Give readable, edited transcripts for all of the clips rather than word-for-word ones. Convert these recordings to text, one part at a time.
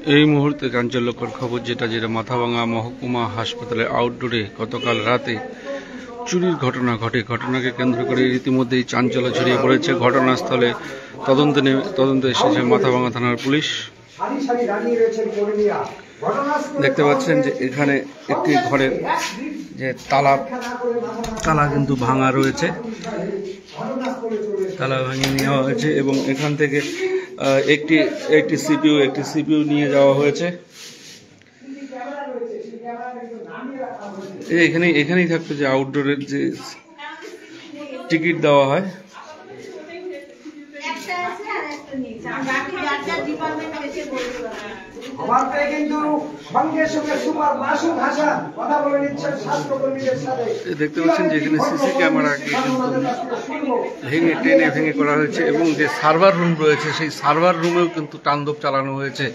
এই মুহূর্তে চাঞ্চল্যকর খবর যেটা মাথাভাঙা মহকুমা হাসপাতালে আউটডোরে গতকাল রাতে চুরির ঘটনা ঘটে। ঘটনাকে কেন্দ্র করে রীতিমধ্যেই চাঞ্চল্য ছড়িয়ে পড়েছে। ঘটনাস্থলে তদন্তে এসেছে মাথাভাঙা থানার পুলিশ। দেখতে পাচ্ছেন যে এখানে একটি ঘরের যে তালা কিন্তু ভাঙা রয়েছে, তালা ভেঙে নেওয়া হয়েছে এবং এখান থেকে একটি সিপিইউ নিয়ে যাওয়া হয়েছে। এখানেই থাকতো যে আউটডোরের যে টিকিট দেওয়া হয়। দেখতে পাচ্ছেন যে এখানে সিসি ক্যামেরাকে ভেঙে করা হয়েছে এবং যে সার্ভার রুম রয়েছে সেই সার্ভার রুমেও কিন্তু তাণ্ডব চালানো হয়েছে।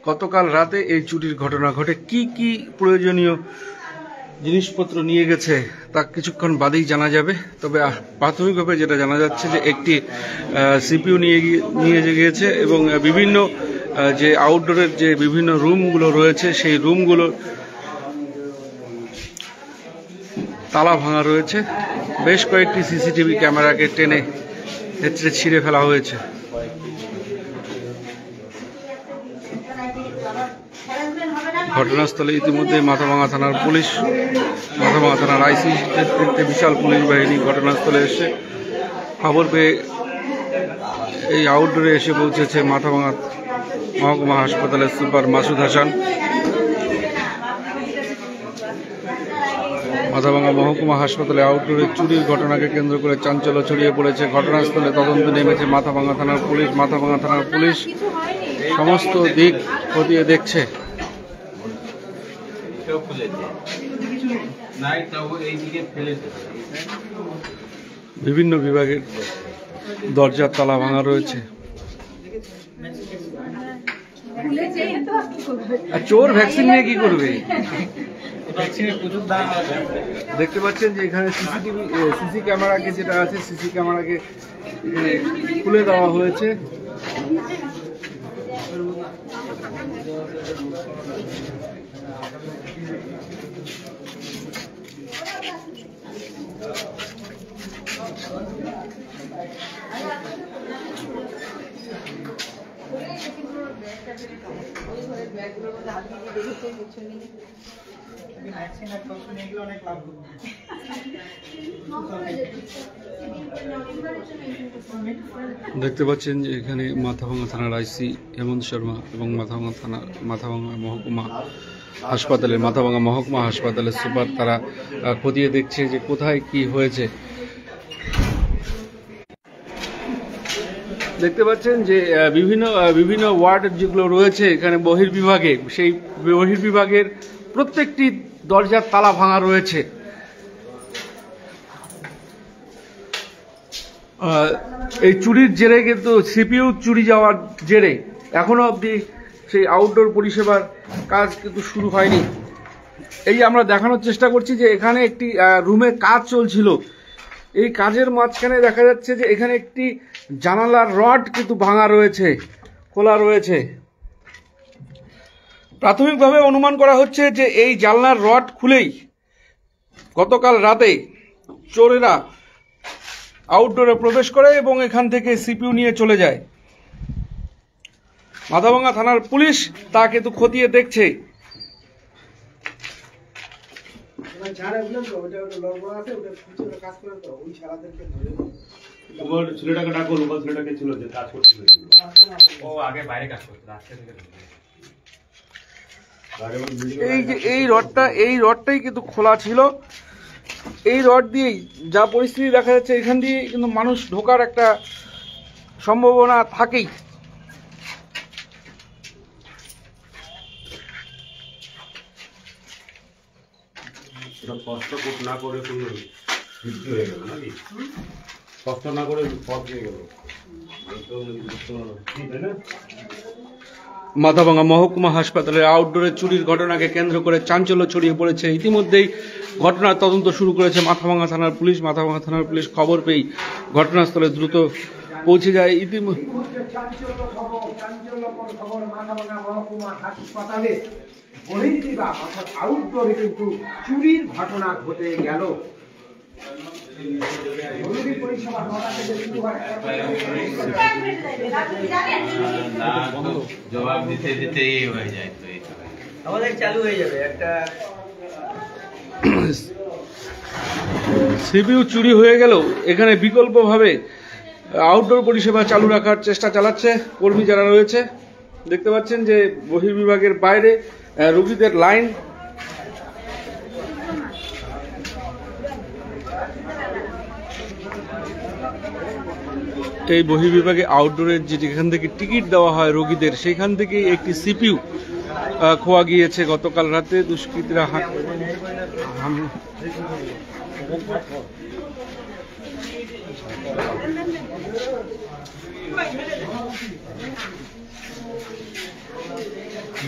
গতকাল রাতে এই চুরির ঘটনা ঘটে। কি প্রয়োজনীয় জিনিসপত্র নিয়ে গেছে তা কিছুক্ষণ বাদেই জানা যাবে। তবে প্রাথমিকভাবে যেটা জানা যাচ্ছে যে একটি সিপিইউ নিয়ে গিয়েছে এবং বিভিন্ন যে আউটডোরের যে বিভিন্ন রুমগুলো রয়েছে সেই রুমগুলো তালা ভাঙা রয়েছে। বেশ কয়েকটি সিসিটিভি ক্যামেরাকে টেনে হেঁচড়ে ছিঁড়ে ফেলা হয়েছে। ঘটনাস্থলে ইতিমধ্যে মাথাভাঙা থানার পুলিশ, মাথাভাঙা থানার আইসি বিশাল পুলিশ বাহিনী ঘটনাস্থলে এসে খবর পেয়ে এই আউটডোরে এসে পৌঁছেছে মাথাভাঙা মহকুমা হাসপাতালের সুপার মাসুদ হাসান। মাথাভাঙা মহকুমা হাসপাতালে আউটডোরে চুরির ঘটনাকে কেন্দ্র করে চাঞ্চল্য ছড়িয়ে পড়েছে। ঘটনাস্থলে তদন্তে নেমেছে মাথাভাঙা থানার পুলিশ। মাথাভাঙা থানার পুলিশ সমস্ত দিক খতিয়ে দেখছে। বিভিন্ন বিভাগের দরজার তালা ভাঙা রয়েছে। চোর ভ্যাকসিন নিয়ে কি করবে? দেখতে পাচ্ছেন যে এখানে সিসি ক্যামেরাকে যেটা আছে সিসি ক্যামেরাকে খুলে দেওয়া হয়েছে। দেখতে পাচ্ছেন যে এখানে মাথাভাঙা থানার আইসি হেমন্ত শর্মা এবং মাথাভাঙা মহকুমা হাসপাতালের সুপার তারা খতিয়ে দেখছে যে কোথায় কি হয়েছে। দেখতে পাচ্ছেন যে বিভিন্ন ওয়ার্ড যেগুলো রয়েছে এখানে বহির্বিভাগে, সেই বহির্বিভাগের প্রত্যেকটি দরজার তালা ভাঙা রয়েছে। এই চুরির জেরে কিন্তু সিপিইউ চুরি যাওয়ার জেরে এখনো অবধি সেই আউটডোর পরিষেবার কাজ কিন্তু শুরু হয়নি। এই আমরা দেখানোর চেষ্টা করছি যে এখানে একটি রুমে কাজ চলছিল। এই কাজের মাঝখানে দেখা যাচ্ছে যে এখানে একটি জানালার রড কিন্তু ভাঙা রয়েছে, খোলা রয়েছে। প্রাথমিকভাবে অনুমান করা হচ্ছে যে এই জানলার রড খুলেই গতকাল রাতে চোরেরা আউটডোরে প্রবেশ করে এবং এখান থেকে সিপিইউ নিয়ে চলে যায়। মাথাভাঙা থানার পুলিশ তা কিন্তু খতিয়ে দেখছে। এই রডটাই কিন্তু খোলা ছিল। এই রড দিয়েই যা পরিস্থিতি দেখা যাচ্ছে এখান দিয়ে কিন্তু মানুষ ঢোকার একটা সম্ভাবনা থাকেই। মাথাভাঙা মহকুমা হাসপাতালের আউটডোরে চুরির ঘটনাকে কেন্দ্র করে চাঞ্চল্য ছড়িয়ে পড়েছে। ইতিমধ্যেই ঘটনার তদন্ত শুরু করেছে মাথাভাঙা থানার পুলিশ। মাথাভাঙা থানার পুলিশ খবর পেয়ে ঘটনাস্থলে দ্রুত পৌঁছে যায়। চাঞ্চল্যকর খবর মাথাভাঙা মহকুমা হাসপাতালে বহির্বিভাগ অর্থাৎ আউটডোরে কিন্তু চুরির ঘটনা ঘটে গেল। জবাব দিতে দিতেই হয়ে যায়, তো আমাদের চালু হয়ে যাবে একটা সিপিইউ চুরি হয়ে গেলেও এখানে বিকল্পভাবে আউটডোর পরিষেবা চালু রাখার চেষ্টা চালাচ্ছে কর্মী যারা রয়েছে। দেখতে পাচ্ছেন যে বহির্বিভাগের বাইরে রোগীদের লাইন। এই বহির্বিভাগে আউটডোরের যেখান থেকে টিকিট দেওয়া হয় রোগীদের, সেখান থেকে একটি সিপিইউ খোয়া গিয়েছে গতকাল রাতে দুষ্কৃতীরা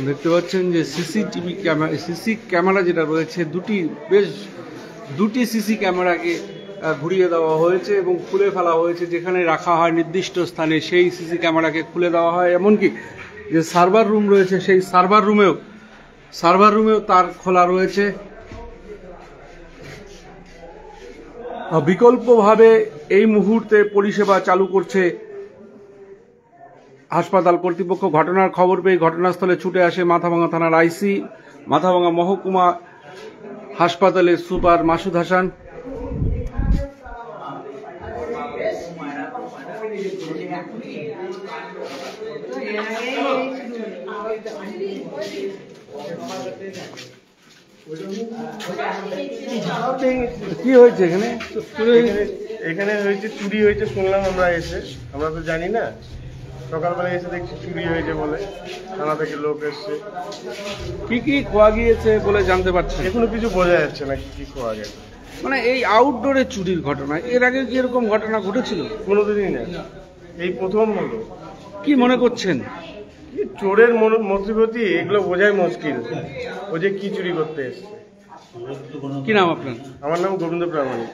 দেখতে পাচ্ছেন যে সিসি ক্যামেরা যেটা রয়েছে দুটি সিসি ক্যামেরাকে ঘুরিয়ে দেওয়া হয়েছে এবং খুলে ফেলা হয়েছে। যেখানে রাখা হয় নির্দিষ্ট স্থানে সেই সিসি ক্যামেরাকে খুলে দেওয়া হয়। এমনকি যে সার্ভার রুম রয়েছে সেই সার্ভার রুমেও তার খোলা রয়েছে। বিকল্পভাবে এই মুহূর্তে পরিষেবা চালু করছে হাসপাতাল কর্তৃপক্ষ। ঘটনার খবর পেয়ে ঘটনাস্থলে ছুটে আসে মাথাভাঙা থানার আইসি, মাথাভাঙা মহকুমা হাসপাতালের সুপার মাসুদ হাসান। কি হয়েছে এখানে? এখানে হয়েছে চুরি হয়েছে শুনলাম, আমরা তো জানি না। সকালবেলা এসে দেখছি চুরি হয়েছে বলে থানা থেকে লোক এসছে। কি খোয়া গিয়েছে বলে জানতে পারছেন? এখনো কিছু বোঝা যাচ্ছে না কি খোয়া গেছে। মানে এই আউটডোরে চুরির ঘটনা এর আগে কি এরকম ঘটনা ঘটেছিল? কোনোদিনই না, এই প্রথম হলো। কি মনে করছেন? চোরের মতিগতি এগুলো বোঝাই মুশকিল, ও যে কি চুরি করতে এসছে। কি নাম আপনার? আমার নাম গোবিন্দ প্রামাণিক।